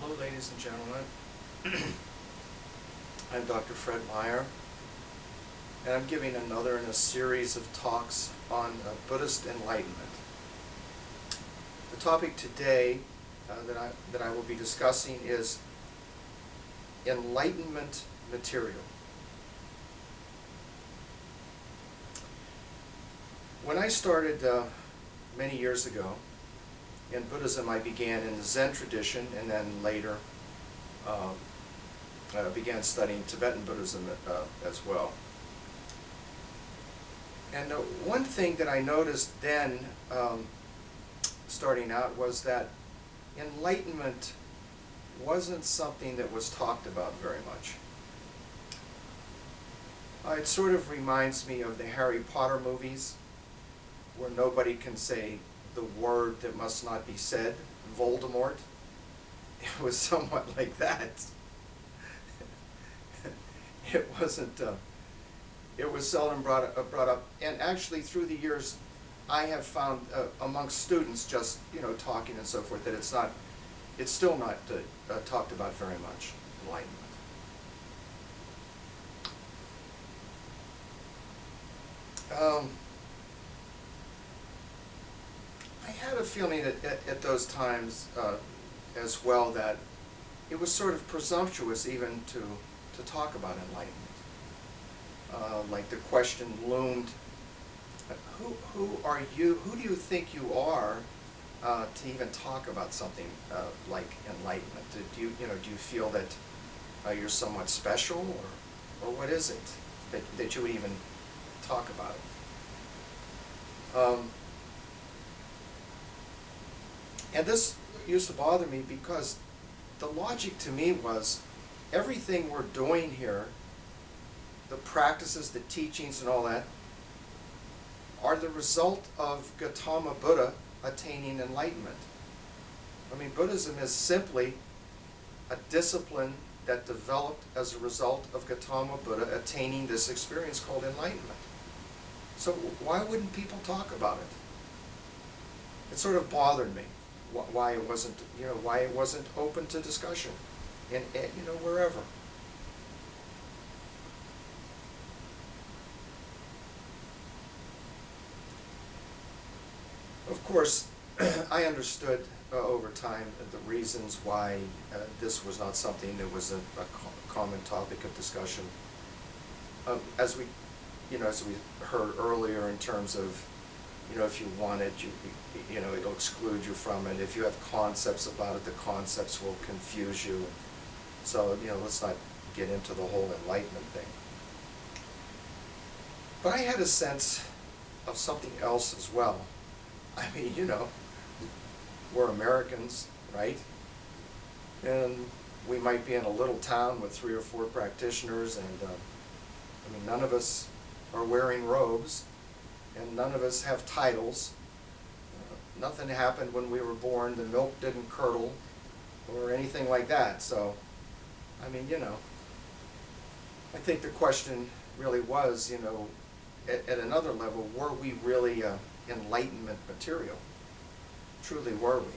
Hello, ladies and gentlemen. I'm Dr. Fred Meyer, and I'm giving another in a series of talks on Buddhist enlightenment. The topic today that I will be discussing is Enlightenment Material. When I started many years ago in Buddhism, I began in the Zen tradition, and then later began studying Tibetan Buddhism as well. And one thing that I noticed then, starting out, was that enlightenment wasn't something that was talked about very much. It sort of reminds me of the Harry Potter movies, where nobody can say the word that must not be said, Voldemort. It was somewhat like that. It wasn't. It was seldom brought up, and actually through the years, I have found amongst students, just talking and so forth, that it's still not talked about very much. Enlightenment. I had a feeling at those times as well that it was sort of presumptuous even to talk about enlightenment. Like the question loomed, who are you? Who do you think you are to even talk about something like enlightenment? Do you feel that you're somewhat special, or what is it that you would even talk about it? And this used to bother me because the logic to me was everything we're doing here, the practices, the teachings, and all that, are the result of Gautama Buddha attaining enlightenment. I mean, Buddhism is simply a discipline that developed as a result of Gautama Buddha attaining this experience called enlightenment. So why wouldn't people talk about it? It sort of bothered me why it wasn't open to discussion, in wherever. Of course, I understood over time the reasons why this was not something that was a common topic of discussion. As we heard earlier, in terms of, if you want it, it'll exclude you from it. If you have concepts about it, the concepts will confuse you. So, let's not get into the whole enlightenment thing. But I had a sense of something else as well. I mean, we're Americans, right? And we might be in a little town with 3 or 4 practitioners, and I mean, none of us are wearing robes, and none of us have titles. Nothing happened when we were born. The milk didn't curdle or anything like that. So, I mean, I think the question really was, at another level, were we really Enlightenment material? Truly were we?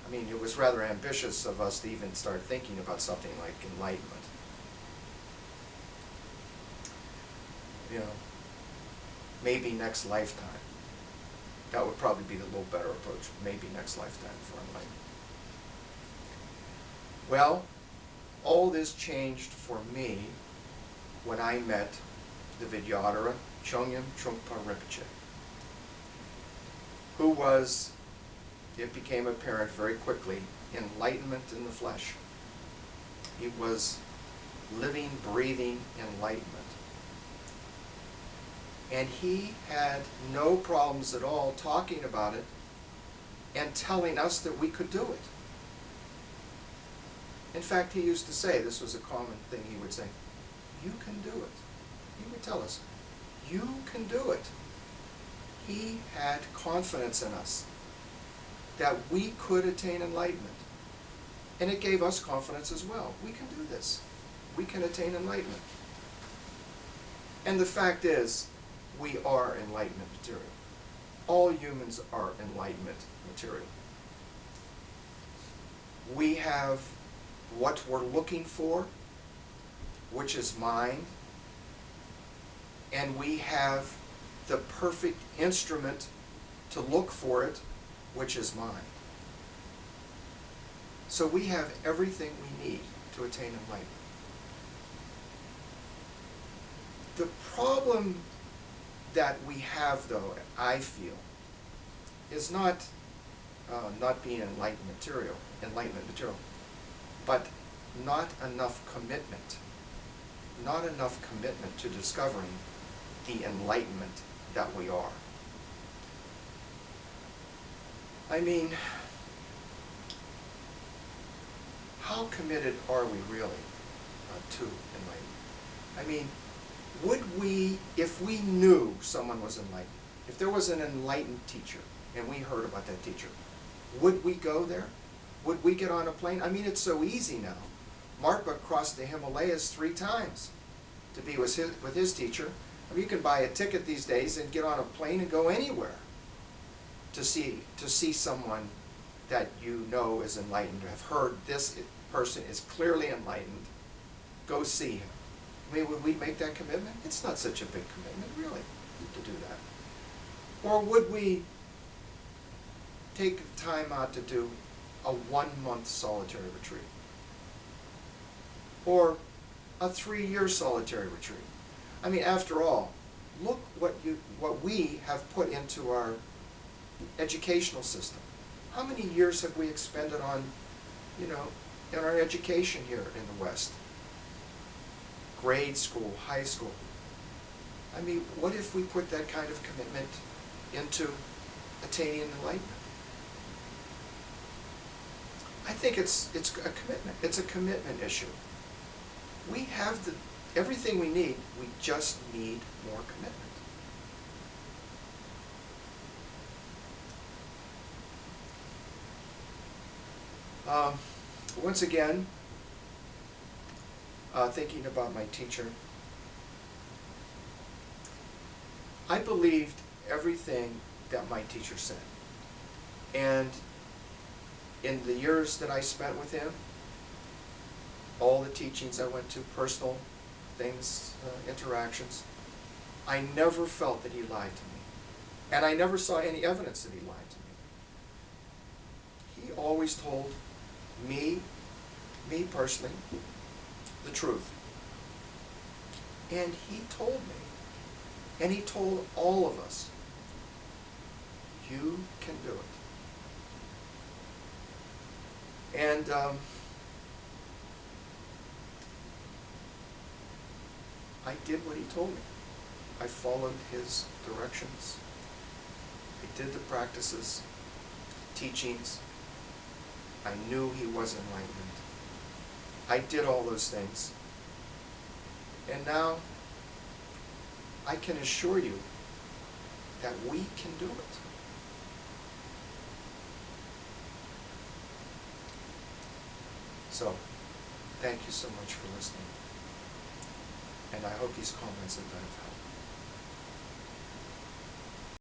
I mean, it was rather ambitious of us to even start thinking about something like enlightenment. Maybe next lifetime. That would probably be the little better approach. Maybe next lifetime for enlightenment. Well, all this changed for me when I met the Vidyadhara Chögyam Trungpa Rinpoche, who was, it became apparent very quickly, enlightenment in the flesh. He was living, breathing enlightenment. And he had no problems at all talking about it and telling us that we could do it. In fact, he used to say, this was a common thing he would say, "You can do it." He would tell us, "You can do it." He had confidence in us that we could attain enlightenment. And it gave us confidence as well. We can do this. We can attain enlightenment. And the fact is, we are enlightenment material. All humans are enlightenment material. We have what we're looking for, which is mind, and we have the perfect instrument to look for it, which is mind. So we have everything we need to attain enlightenment. The problem that we have, though, I feel, is not being enlightenment material, but not enough commitment. Not enough commitment to discovering the enlightenment that we are. I mean, how committed are we really to enlightenment? I mean, would we, if we knew someone was enlightened, if there was an enlightened teacher and we heard about that teacher, would we go there? Would we get on a plane? I mean, it's so easy now. Marpa crossed the Himalayas 3 times to be with his teacher. I mean, you can buy a ticket these days and get on a plane and go anywhere to see someone that you know is enlightened, have heard this person is clearly enlightened. Go see him. I mean, would we make that commitment? It's not such a big commitment, really, to do that. Or would we take time out to do a 1-month solitary retreat? Or a 3-year solitary retreat? I mean, after all, look what we have put into our educational system. How many years have we expended on, in our education here in the West? Grade school, high school. I mean, what if we put that kind of commitment into attaining enlightenment? I think it's a commitment. It's a commitment issue. We have everything we need. We just need more commitment. Once again, thinking about my teacher, I believed everything that my teacher said. And in the years that I spent with him, all the teachings I went to, personal things, interactions, I never felt that he lied to me. And I never saw any evidence that he lied to me. He always told me personally, the truth. And he told me, and he told all of us, you can do it. And I did what he told me. I followed his directions. I did the practices, teachings. I knew he was enlightened. I did all those things. And now I can assure you that we can do it. So, thank you so much for listening. And I hope these comments have been of help.